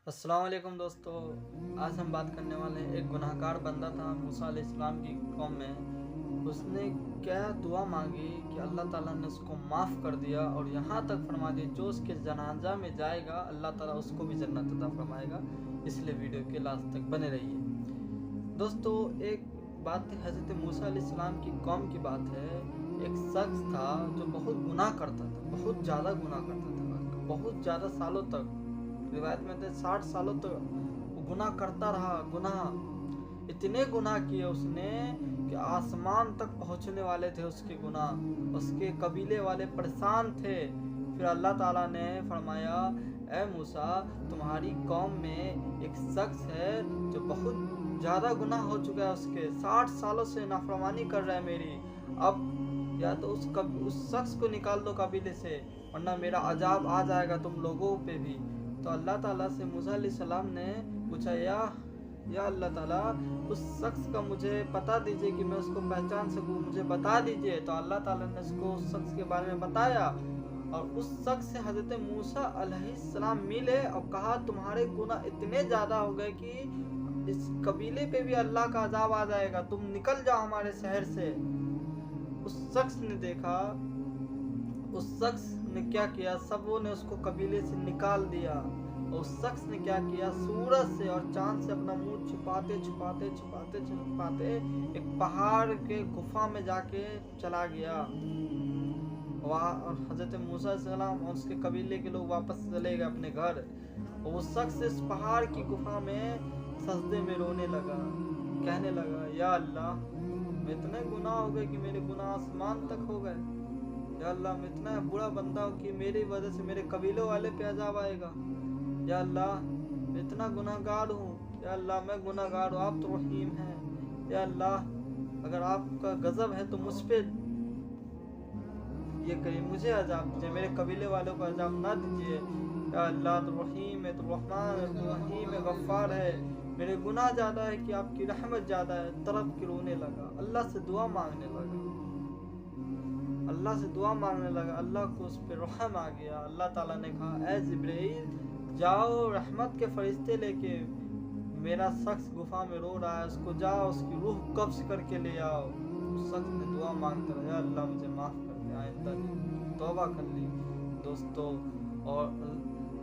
अस्सलाम वालेकुम दोस्तों। आज हम बात करने वाले हैं, एक गुनाहगार बंदा था मूसा अलैहिस्सलाम की कौम में। उसने क्या दुआ मांगी कि अल्लाह ताला ने उसको माफ़ कर दिया और यहाँ तक फरमा दिया जो उसके जनाजा में जाएगा अल्लाह ताला उसको भी जन्नत अता फरमाएगा। इसलिए वीडियो के लास्ट तक बने रहिए। दोस्तों, एक बात थी, हज़रत मूसा अलैहिस्सलाम की कौम की बात है। एक शख्स था जो बहुत गुनाह करता था, बहुत ज़्यादा गुनाह करता था, बहुत ज़्यादा सालों तक, रिवायत में थे 60 सालों तक वो गुनाह करता रहा। गुनाह इतने गुनाह किए उसने कि आसमान तक पहुंचने वाले थे उसके गुनाह। उसके कबीले वाले परेशान थे। फिर अल्लाह ताला ने फरमाया, ए मूसा, तुम्हारी कौम में एक शख्स है जो बहुत ज़्यादा गुनाह हो चुका है, उसके 60 सालों से नाफरमानी कर रहा है मेरी। अब या तो उस शख्स को निकाल दो कबीले से, वरना मेरा अजाब आ जाएगा तुम लोगों पे भी। तो अल्लाह ताला से मूसा अलैहिस्सलाम ने पूछा, या अल्लाह ताला, उस शख्स का मुझे बता दीजिए कि मैं उसको पहचान सकूं, मुझे बता दीजिए। तो अल्लाह ताला ने उसको उस शख्स के बारे में बताया और उस शख्स से हज़रत मूसा अलैहिस्सलाम मिले और कहा, तुम्हारे गुनाह इतने ज़्यादा हो गए कि इस कबीले पे भी अल्लाह का अजाब आ जाएगा, तुम निकल जाओ हमारे शहर से। उस शख्स ने देखा, उस शख्स ने क्या किया, सबों ने उसको कबीले से निकाल दिया। और उस शख्स ने क्या किया, सूरज से और चांद से अपना मुंह छुपाते छुपाते छुपाते छुपाते एक पहाड़ के गुफा में जाके चला गया वहाँ। और हजरत मूसा अलैहिस्सलाम और उसके कबीले के लोग वापस चले गए अपने घर। और वो शख्स इस पहाड़ की गुफा में सजदे में रोने लगा, कहने लगा, या अल्लाह, मैं इतने गुनाह हो गए कि मेरे गुनाह आसमान तक हो गए। या अल्लाह, मैं इतना बुरा बंदा हूँ कि मेरी वजह से मेरे कबीलों वाले पे अजाब आएगा। या अल्लाह, मैं इतना गुनाहगार हूँ। या अल्लाह, मैं गुनाहगार हूँ, आप तो रहीम हैं। या अल्लाह, अगर आपका गजब है तो मुझ पे ये करिए, मुझे अजाब दीजिए, मेरे कबीले वालों को अजाब ना दीजिए। या अल्लाह, तो रहीम है, तो रहमान है, तो रहीम है, गफ्फार है। मेरे गुनाह ज़्यादा है कि आपकी रहमत ज़्यादा है। तड़प के रोने लगा, अल्लाह से दुआ मांगने लगा, अल्लाह से दुआ मांगने लगा। अल्लाह को उस पर रहम आ गया। अल्लाह ताला ने कहा, ए जिब्रील, जाओ रहमत के फरिश्ते लेके, मेरा शख्स गुफा में रो रहा है, उसको जाओ उसकी रूह कब्ज करके ले आओ। उस शख्स ने दुआ मांगता रहा, अल्लाह मुझे माफ़ कर दे, आइंदा नहीं, तौबा कर ली दोस्तों। और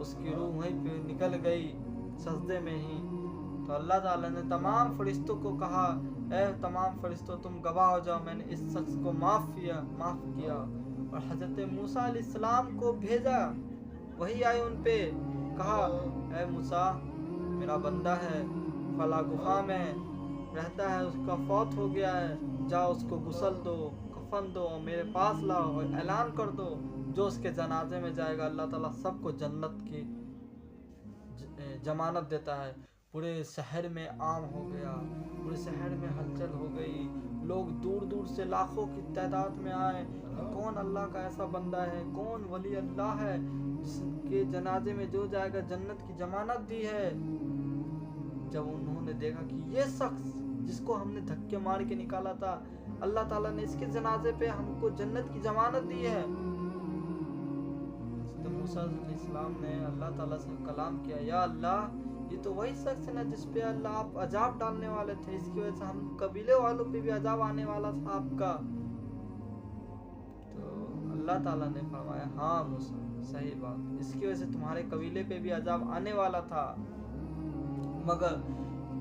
उसकी रूह वहीं पे निकल गई सजदे में ही। तो अल्लाह ताला ने तमाम फरिश्तों को कहा, ए तमाम फरिश्तों, तुम गवाह हो जाओ, मैंने इस शख्स को माफ़ किया। और हज़रत मूसा अलैहिस्सलाम को भेजा, वही आए उन पे, कहा, ए मूसा, मेरा बंदा है, फला गुफा में रहता है, उसका फौत हो गया है, जाओ उसको गुस्ल दो, कफन दो, मेरे पास लाओ और ऐलान कर दो, जो उसके जनाजे में जाएगा अल्लाह ताला सबको जन्नत की जमानत देता है। पूरे शहर में आम हो गया, पूरे शहर में हलचल हो गई। लोग दूर दूर से लाखों की तादाद में आए कि कौन अल्लाह का ऐसा बंदा है, कौन वली अल्लाह है जिसके जनाजे में जो जाएगा जन्नत की जमानत दी है। जब उन्होंने देखा कि ये शख्स जिसको हमने धक्के मार के निकाला था, अल्लाह ताला ने इसके जनाजे पे हमको जन्नत की जमानत दी है। तो मूसा अलैहिस्सलाम ने अल्लाह ताला से कलाम किया, या अल्लाह, ये तो वही शख्स है ना जिस पे अल्लाह आप अजाब डालने वाले थे, इसकी वजह से हम कबीले वालों पे भी अजाब आने वाला था आपका। तो अल्लाह ताला ने फरमाया, हाँ मूसा, सही बात, इसकी वजह से तुम्हारे कबीले पे भी अजाब आने वाला था, मगर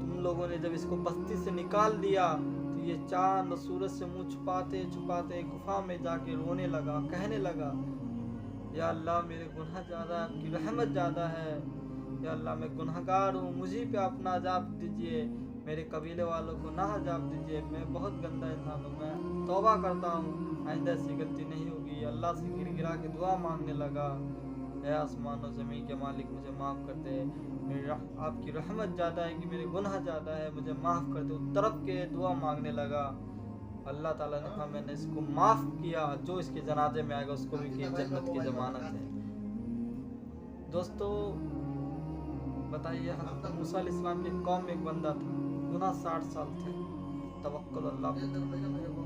तुम लोगों ने जब इसको बस्ती से निकाल दिया तो ये चांद और सूरज से मुंह छुपाते छुपाते गुफा में जाके रोने लगा, कहने लगा, या अल्लाह, मेरे गुनाह ज़्यादा है, आपकी रहमत ज़्यादा है। या अल्लाह, मैं गुनहगार हूँ, मुझे पे अपना अजाब दीजिए, मेरे कबीले वालों को ना अजाब दीजिए, मैं बहुत गंदा इंसान हूँ, मैं तौबा करता हूँ, आइंदा ऐसी गलती नहीं होगी। अल्लाह से गिर गिरा के दुआ मांगने लगा, ऐ आसमान और ज़मीन के मालिक, मुझे माफ़ कर दे, मेरी आपकी रहमत ज़्यादा है कि मेरे गुनाह ज़्यादा है, मुझे माफ़ कर दे। तरफ के दुआ मांगने लगा। अल्लाह ताला ने कहा, मैंने इसको माफ़ किया, जो इसके जनाजे में आएगा उसको भी की जन्नत की ज़मानत है। दोस्तों, बताइए, हज़रत मूसा अलैहिस्सलाम की कौम में एक बंदा था, गुनाह 60 साल थे, तवक्कुल अल्लाह पे,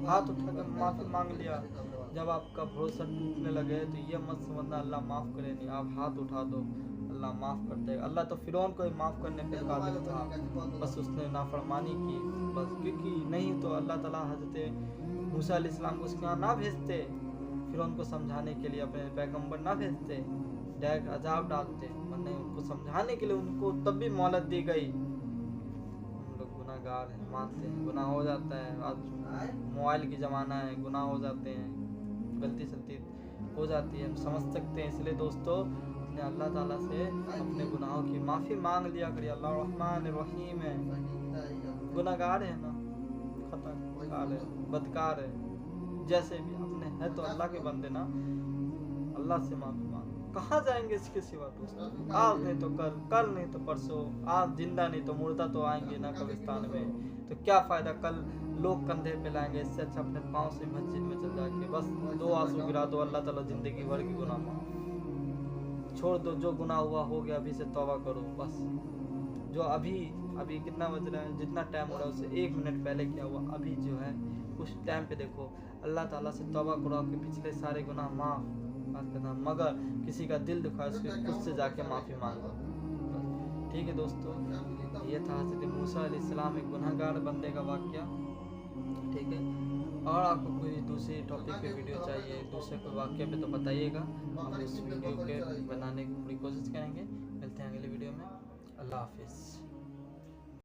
हाथ उठाकर माफ़ी मांग लिया। जब आपका भरोसा टूटने लगे तो ये मत समझना अल्लाह माफ़ करे नहीं, आप हाथ उठा दो, अल्लाह माफ़ कर देगा। अल्लाह तो फ़िरौन को ही माफ़ करने पे कादिर था, बस उसने नाफरमानी की बस, क्योंकि नहीं तो अल्लाह ताला हज़रत मूसा अलैहिस्सलाम को उसके यहाँ ना भेजते, फ़िरौन को समझाने के लिए अपने पैगम्बर ना भेजते, डायरेक्ट अजाब डालते, और नहीं उनको समझाने के लिए उनको तब भी मोहलत दी गई। हम लोग गुनाहगार हैं, मानते हैं गुनाह हो जाता है, आज मोबाइल की ज़माना है, गुनाह हो जाते हैं, गलती सलती हो जाती है, हम समझ सकते हैं। इसलिए दोस्तों अपने अल्लाह ताला से अपने गुनाहों की माफ़ी मांग लिया करिए। अल्लाह रहमान रहीम है, गुनाहगार है ना, खताकार है, बदकार है, जैसे भी अपने है तो अल्लाह के बंदे ना, अल्लाह से माफ़ी मांग। कहाँ जाएंगे इसके सिवा दोस्तों? आज नहीं तो कल नहीं तो परसों, आज जिंदा नहीं तो मुर्दा तो आएंगे ना कब्रिस्तान में, तो क्या फ़ायदा कल लोग कंधे पे लाएंगे, इससे अच्छा अपने पाँव से मस्जिद में चल जाके बस 2 आंसू गिरा दो, अल्लाह ताला ज़िंदगी भर की गुनाह माफ़ छोड़ दो। जो गुनाह हुआ हो गया, अभी से तौबा करो बस। जो अभी कितना बज रहा है, जितना टाइम हो रहा है उससे 1 मिनट पहले क्या हुआ, अभी जो है उस टाइम पे देखो, अल्लाह ताला से तौबा करो, आपके पिछले सारे गुनाह माफ़ बात करना। मगर किसी का दिल दुखा उसके खुद से जाके माफ़ी मांगो। ठीक है दोस्तों, ये था हज़रत मूसा अलैहिस्सलाम एक गुनहगार बंदे का वाक़या। ठीक है, और आपको कोई दूसरी टॉपिक पे वीडियो चाहिए, दूसरे कोई वाक़ये पे, तो बताइएगा, हम उस वीडियो के बनाने की पूरी कोशिश करेंगे। मिलते हैं अगले वीडियो में। अल्लाह हाफिज़।